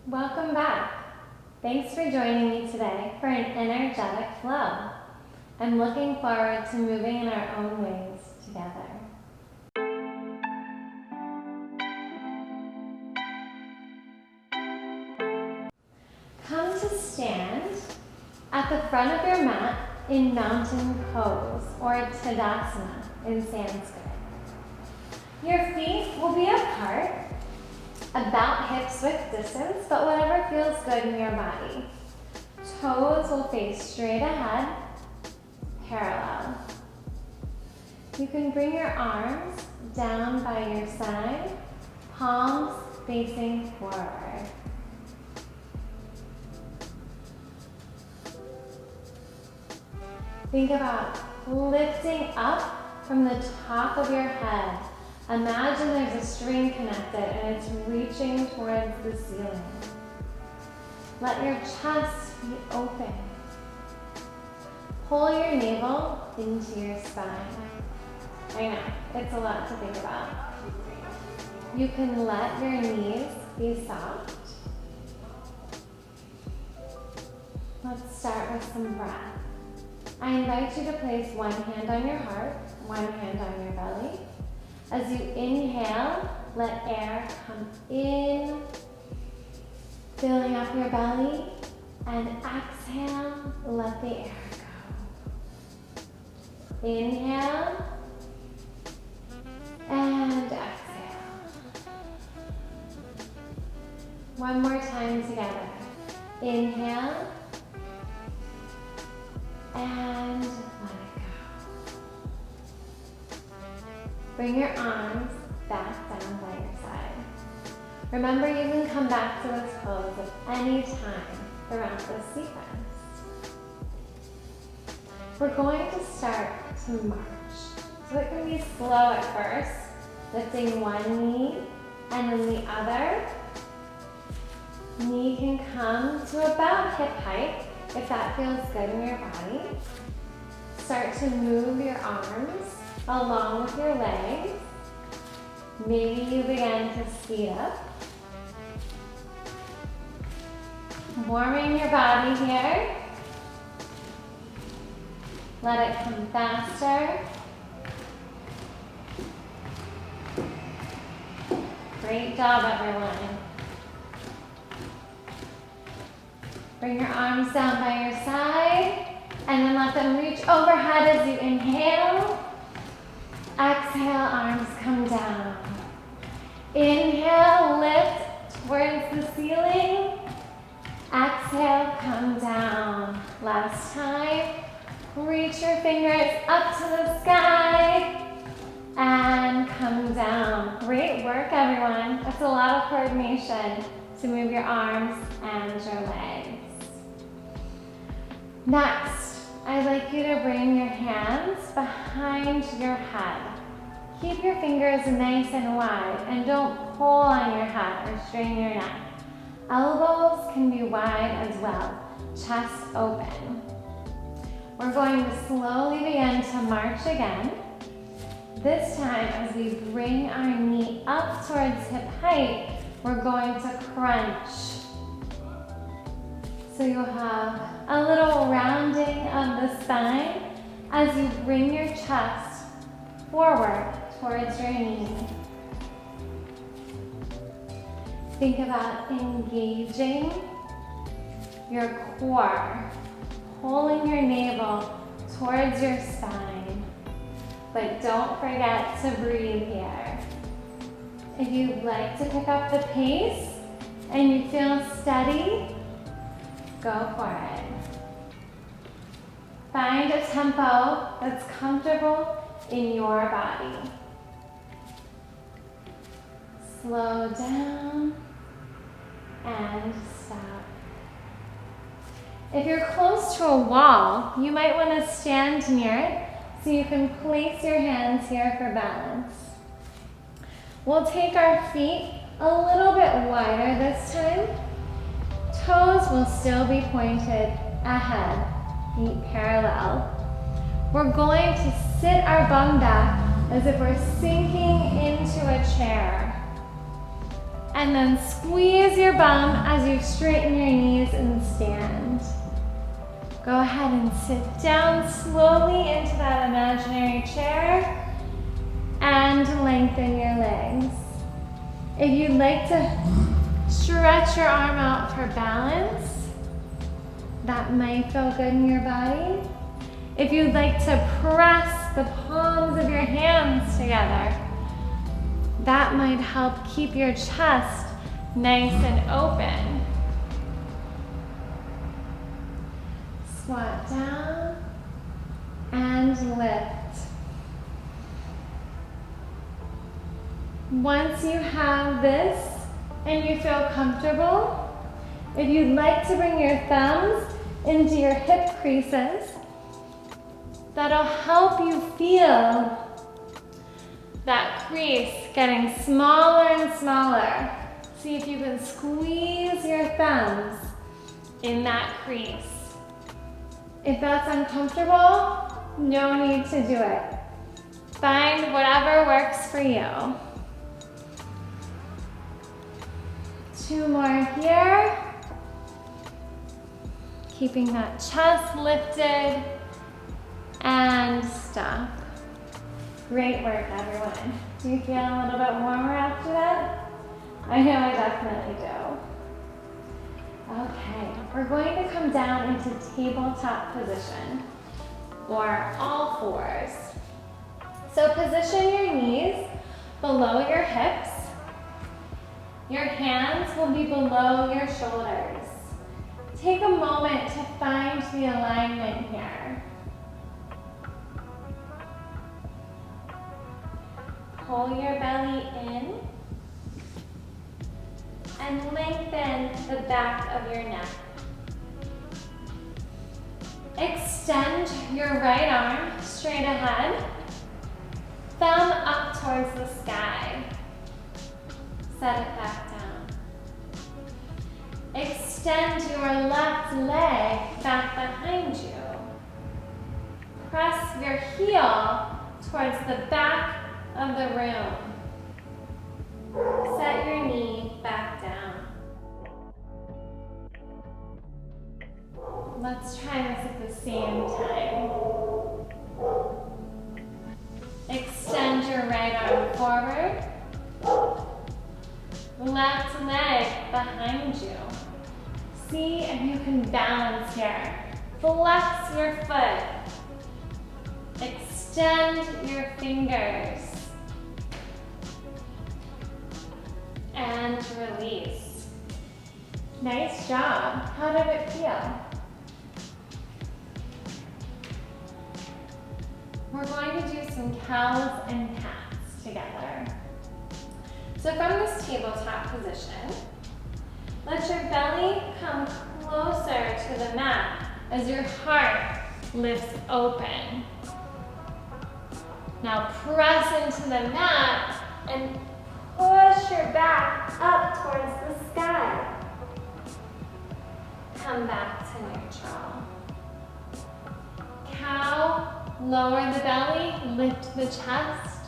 Welcome back. Thanks for joining me today for an energetic flow. I'm looking forward to moving in our own ways together. Come to stand at the front of your mat in mountain pose or Tadasana in Sanskrit. Your feet will be apart, about hips width distance, but whatever feels good in your body. Toes will face straight ahead, parallel. You can bring your arms down by your side, palms facing forward. Think about lifting up from the top of your head. Imagine there's a string connected and it's reaching towards the ceiling. Let your chest be open. Pull your navel into your spine. I know, it's a lot to think about. You can let your knees be soft. Let's start with some breath. I invite you to place one hand on your heart, one hand on your belly. As you inhale, let air come in, filling up your belly, and exhale, let the air go. Inhale, and exhale. One more time together. Inhale, and let it go. Bring your arms back down by your side. Remember, you can come back to this pose at any time throughout this sequence. We're going to start to march. So it can be slow at first, lifting one knee and then the other. Knee can come to about hip height if that feels good in your body. Start to move your arms along with your legs. Maybe you begin to speed up. Warming your body here. Let it come faster. Great job, everyone. Bring your arms down by your side and then let them reach overhead as you inhale. Exhale, arms come down. Inhale, lift towards the ceiling. Exhale, come down. Last time. Reach your fingers up to the sky and come down. Great work, everyone. That's a lot of coordination to move your arms and your legs. Next, I'd like you to bring your hands behind your head. Keep your fingers nice and wide and don't pull on your head or strain your neck. Elbows can be wide as well, chest open. We're going to slowly begin to march again. This time, as we bring our knee up towards hip height, we're going to crunch. So you'll have a little rounding of the spine as you bring your chest forward towards your knee. Think about engaging your core, pulling your navel towards your spine. But don't forget to breathe here. If you'd like to pick up the pace and you feel steady, go for it. Find a tempo that's comfortable in your body. Slow down and stop. If you're close to a wall, you might want to stand near it so you can place your hands here for balance. We'll take our feet a little bit wider this time. Toes will still be pointed ahead, feet parallel. We're going to sit our bum back as if we're sinking into a chair. And then squeeze your bum as you straighten your knees and stand. Go ahead and sit down slowly into that imaginary chair and lengthen your legs. If you'd like to stretch your arm out for balance, that might feel good in your body. If you'd like to press the palms of your hands together, that might help keep your chest nice and open. Squat down and lift. Once you have this and you feel comfortable, if you'd like to bring your thumbs into your hip creases, that'll help you feel that crease getting smaller and smaller. See if you can squeeze your thumbs in that crease. If that's uncomfortable, no need to do it. Find whatever works for you. 2 more here. Keeping that chest lifted and stop. Great work, everyone. Do you feel a little bit warmer after that? I know I definitely do. Okay, we're going to come down into tabletop position, or all fours. So position your knees below your hips. Your hands will be below your shoulders. Take a moment to find the alignment here. Pull your belly in and lengthen the back of your neck. Extend your right arm straight ahead, thumb up towards the sky. Set it back down. Extend your left leg back behind you. Press your heel towards the back of the room. Set your knee back down. Let's try this at the same time. Extend your right arm forward. Left leg behind you. See if you can balance here. Flex your foot. Extend your fingers. And release. Nice job. How did it feel? We're going to do some cows and cats together. So from this tabletop position, let your belly come closer to the mat as your heart lifts open. Now press into the mat and push your back up towards the sky. Come back to neutral. Cow, lower the belly, lift the chest.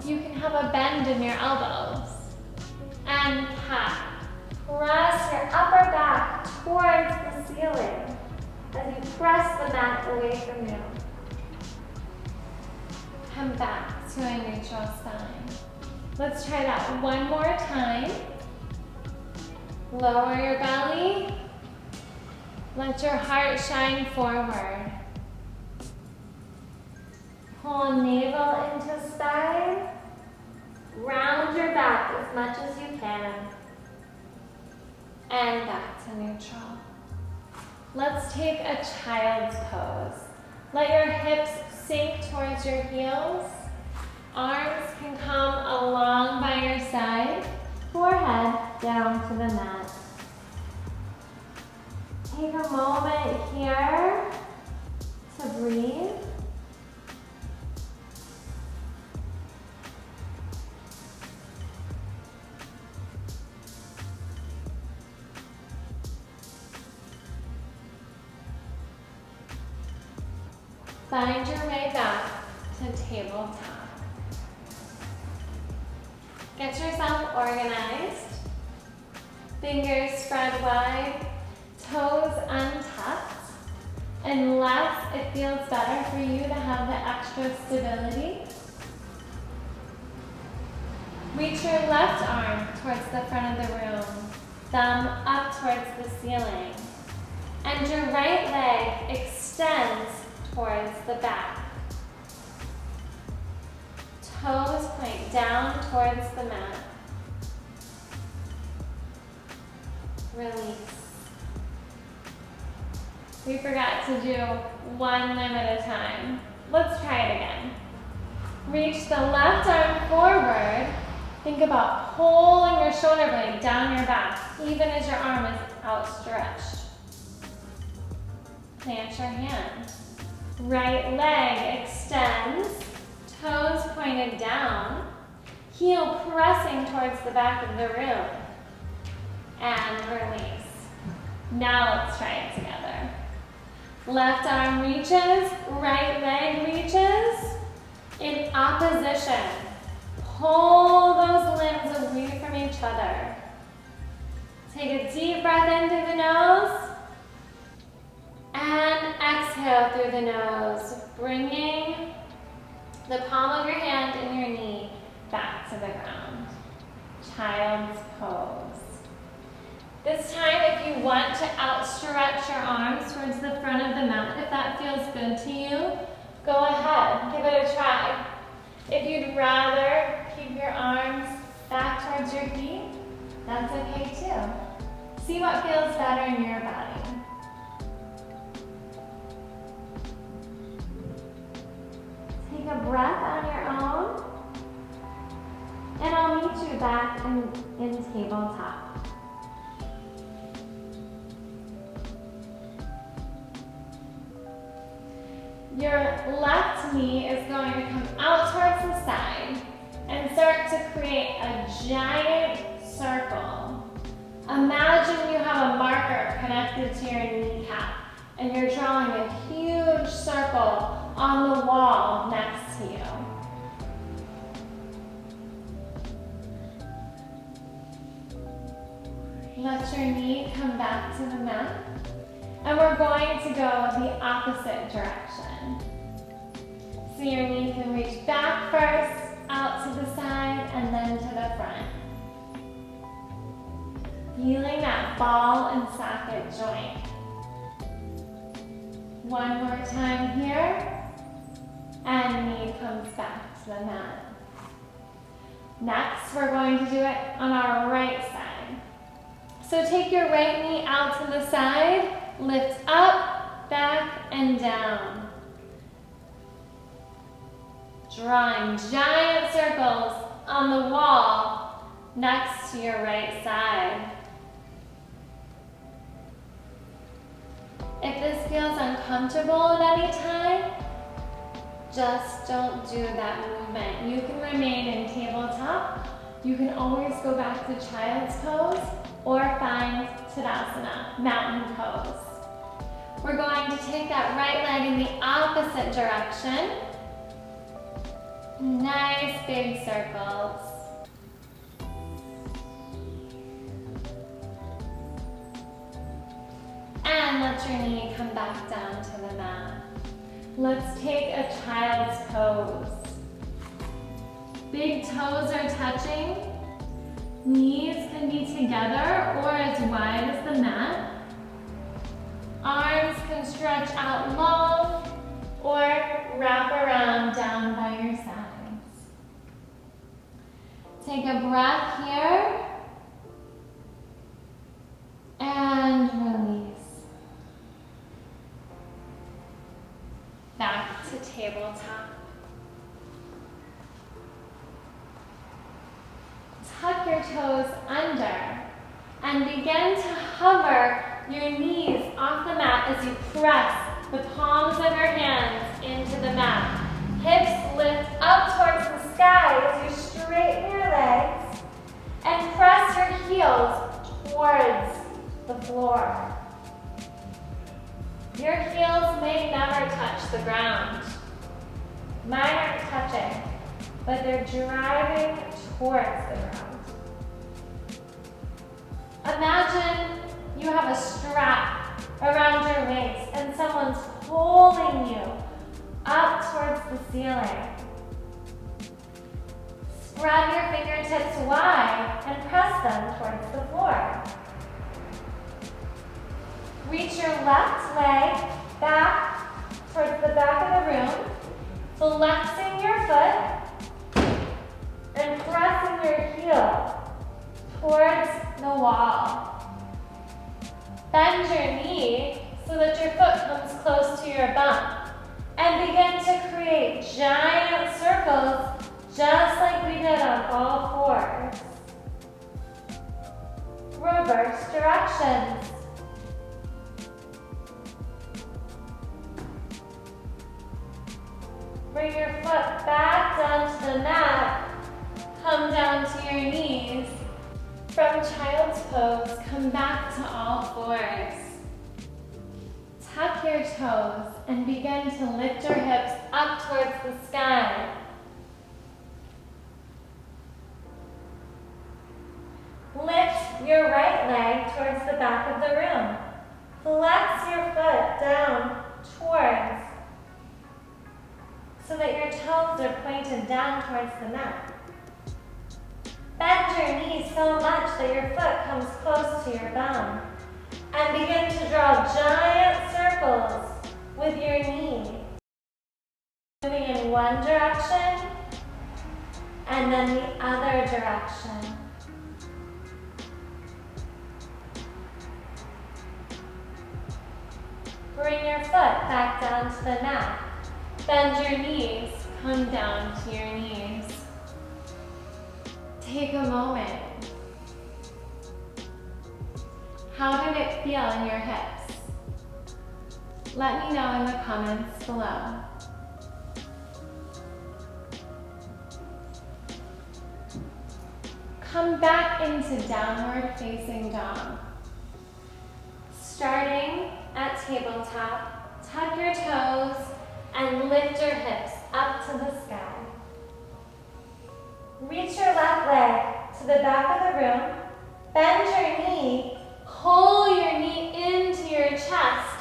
You can have a bend in your elbows. And cat. Press your upper back towards the ceiling as you press the mat away from you. Come back to a neutral spine. Let's try that one more time. Lower your belly. Let your heart shine forward. Pull navel into spine. Round your back as much as you can. And back to neutral. Let's take a child's pose. Let your hips sink towards your heels. Arms can come along by your side. Forehead down to the mat. Take a moment here to breathe. Find your way back to tabletop. Get yourself organized. Fingers spread wide, toes untucked. Unless it feels better for you to have the extra stability. Reach your left arm towards the front of the room, thumb up towards the ceiling, and your right leg extends towards the back. Toes point down towards the mat. Release. We forgot to do one limb at a time. Let's try it again. Reach the left arm forward. Think about pulling your shoulder blade down your back, even as your arm is outstretched. Plant your hand. Right leg extends, toes pointed down, heel pressing towards the back of the room. And release. Now let's try it together. Left arm reaches, right leg reaches. In opposition, pull those limbs away from each other. Take a deep breath in through the nose and exhale through the nose, bringing the palm of your hand and your knee back to the ground. Child's pose. This time, if you want to outstretch your arms towards the front of the mat, if that feels good to you, go ahead, give it a try. If you'd rather keep your arms back towards your feet, that's okay too. See what feels better in your body. Take a breath on your own, and I'll meet you back in tabletop. Your left knee is going to come out towards the side and start to create a giant circle. Imagine you have a marker connected to your kneecap and you're drawing a huge circle on the wall next to you. Let your knee come back to the mat. And we're going to go the opposite direction. So your knee can reach back first, out to the side, and then to the front. Feeling that ball and socket joint. One more time here, and knee comes back to the mat. Next, we're going to do it on our right side. So take your right knee out to the side, lift up, back, and down. Drawing giant circles on the wall next to your right side. If this feels uncomfortable at any time, just don't do that movement. You can remain in tabletop. You can always go back to child's pose or find Tadasana, mountain pose. We're going to take that right leg in the opposite direction. Nice big circles. And let your knee come back down to the mat. Let's take a child's pose. Big toes are touching. Knees can be together or as wide as the mat. Arms can stretch out long or wrap around down by your sides. Take a breath here and release. Back to tabletop. Tuck your toes under and begin to hover your knees off the mat as you press the palms of your hands into the mat. Hips lift up towards the sky as you straighten your legs and press your heels towards the floor. Your heels may never touch the ground. Mine aren't touching, but they're driving towards the ground. A Imagine you have a strap around your waist and someone's holding you up towards the ceiling. Spread your fingertips wide and press them towards the floor. Reach your left leg back towards the back of the room, flexing your foot and pressing your heel towards the wall. Bend your knee so that your foot comes close to your bum and begin to create giant circles just like we did on all fours. Reverse directions. Bring your foot back down to the mat. Come down to your knees. From child's pose, come back to all fours. Tuck your toes and begin to lift your hips up towards the sky. Lift your right leg towards the back of the room. Flex your foot down towards so that your toes are pointed down towards the mat. Bend your knees so much that your foot comes close to your bum. And begin to draw giant circles with your knee. Moving in one direction and then the other direction. Bring your foot back down to the mat. Bend your knees, come down to your knees. Take a moment. How did it feel in your hips? Let me know in the comments below. Come back into downward facing dog. Starting at tabletop, tuck your toes and lift your hips up to the sky. Reach your left leg to the back of the room, bend your knee, pull your knee into your chest,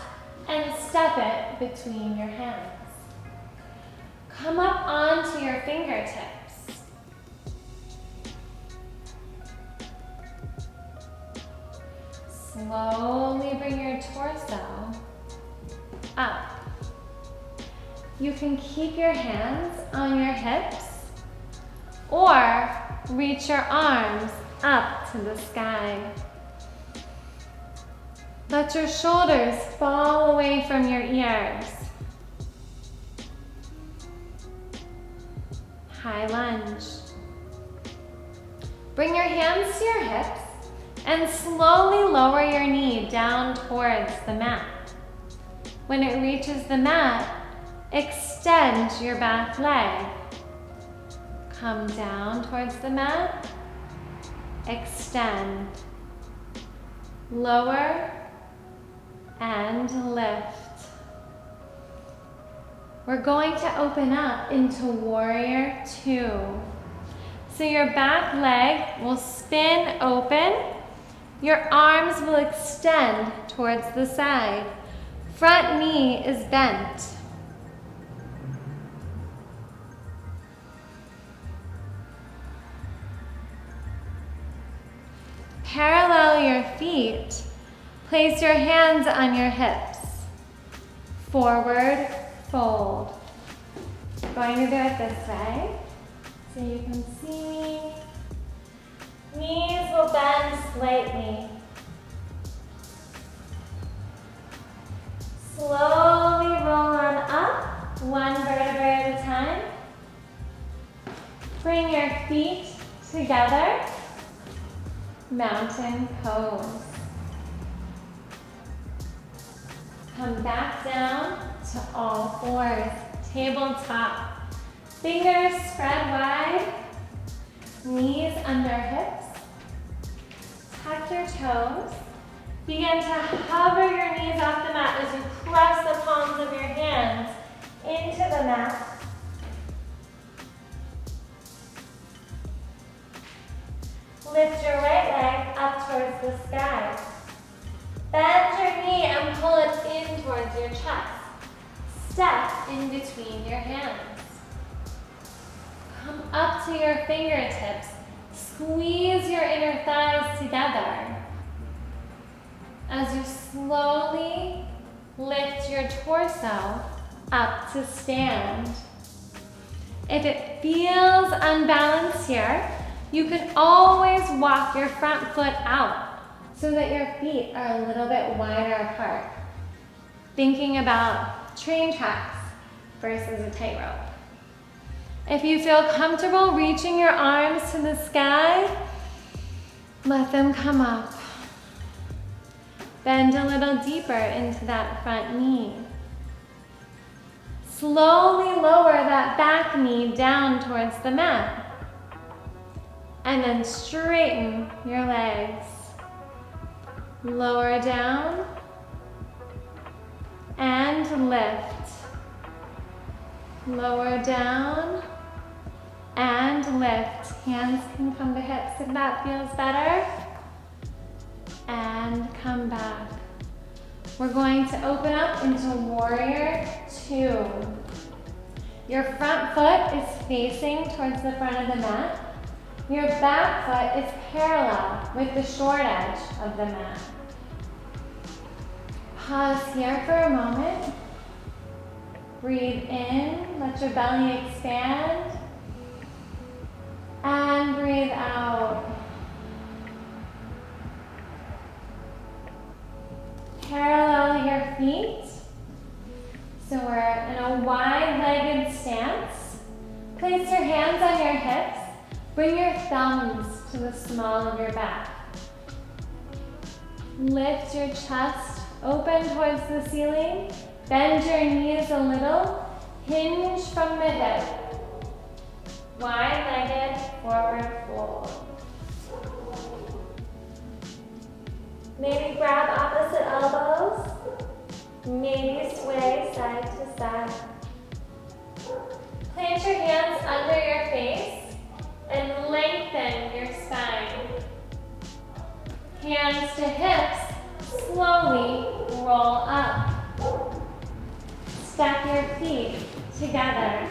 and step it between your hands. Come up onto your fingertips. Slowly bring your torso up. You can keep your hands on your hips or reach your arms up to the sky. Let your shoulders fall away from your ears. High lunge. Bring your hands to your hips and slowly lower your knee down towards the mat. When it reaches the mat, extend your back leg. Come down towards the mat, extend, lower, and lift. We're going to open up into Warrior Two. So your back leg will spin open, your arms will extend towards the side. Front knee is bent. Parallel your feet. Place your hands on your hips. Forward fold. Going to do it this way so you can see me. Knees will bend slightly. Slowly roll on up, one vertebrae at a time. Bring your feet together. Mountain pose. Come back down to all fours. Tabletop. Fingers spread wide. Knees under hips. Tuck your toes. Begin to hover your knees off the mat as you press the palms of your hands into the mat. Lift your right leg up towards the sky. Bend your knee and pull it in towards your chest. Step in between your hands. Come up to your fingertips. Squeeze your inner thighs together. As you slowly lift your torso up to stand. If it feels unbalanced here, you can always walk your front foot out so that your feet are a little bit wider apart. Thinking about train tracks versus a tightrope. If you feel comfortable reaching your arms to the sky, let them come up. Bend a little deeper into that front knee. Slowly lower that back knee down towards the mat. And then straighten your legs. Lower down and lift. Lower down and lift. Hands can come to hips if that feels better. And come back. We're going to open up into Warrior Two. Your front foot is facing towards the front of the mat. Your back foot is parallel with the short edge of the mat. Pause here for a moment. Breathe in, let your belly expand. And breathe out. Parallel your feet. So we're in a wide-legged stance. Place your hands on your hips. Bring your thumbs to the small of your back. Lift your chest open towards the ceiling. Bend your knees a little. Hinge from the hip. Wide-legged forward fold. Maybe grab opposite elbows. Maybe sway side to side. Plant your hands under your face and lengthen your spine. Hands to hips, slowly roll up. Stack your feet together.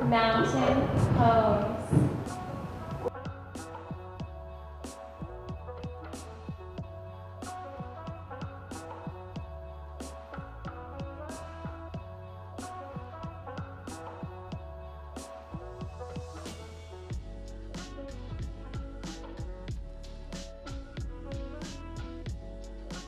Mountain pose.